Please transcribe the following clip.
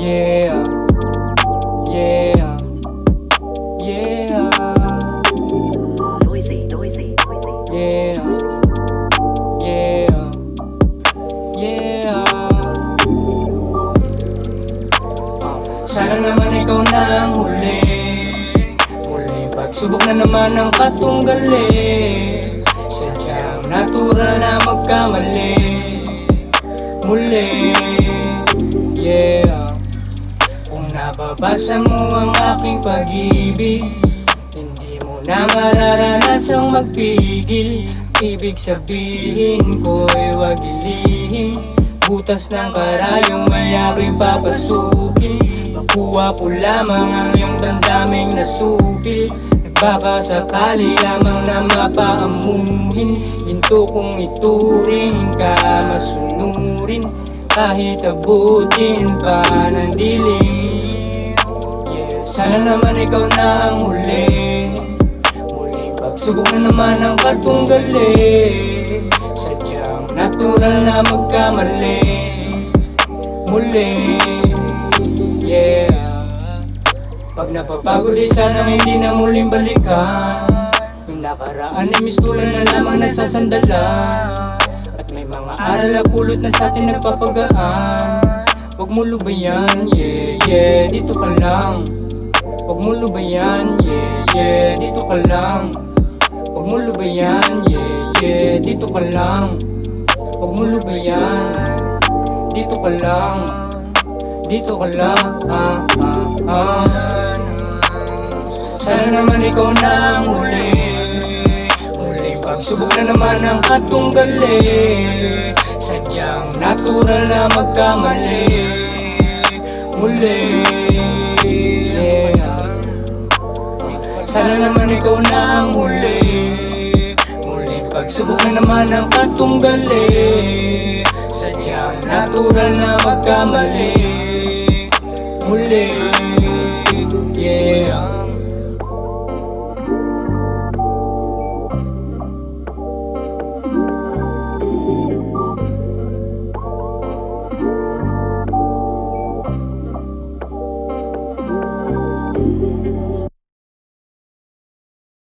Yeah, yeah, yeah, Noisy, noisy, noisy. yeah, yeah, yeah. Sana naman ikaw na ang huli. Muling pagsubok na naman ang katunggali. Sadyang natural na magkamali. Muli, yeah. Kung nababasa mo ang aking pag-ibig, hindi mo na mararanasang magpigil. Ibig sabihin ko'y wag ilihim. Butas ng karayong may aking papasukin. Makuha po lamang ang iyong damdaming nasupil. Nagbaka sakali lamang na mapaamuhin. Ginto kong ituring ka masunurin. Kahit abutin pa ng dilim. Yeah, sana naman ikaw na ang huli. Muling pagsubok na naman ang katunggali. Sadyang natural na magkamali. Muli, yeah. Pag napapagod ay sanang hindi na muling balikan. Yung nakaraan ay mistulan na lamang nasasandalan. At may mga aral na pulot na sa atin nagpapagaan. Huwag mo lubayan, yeah, yeah, dito ka lang. Huwag mo lubayan, yeah, yeah, dito ka lang. Huwag mo lubayan, yeah, yeah, dito ka lang. Huwag mo lubayan, dito ka lang. Dito ka lang, Sana naman ikaw na ang huli. Muling pagsubok na naman ang katunggali. Sadyang natural na magkamali. Muli, yeah. Sana naman ikaw na ang huli. Muling pagsubok na naman ang katunggali. Sadyang natural na magkamali. Muli.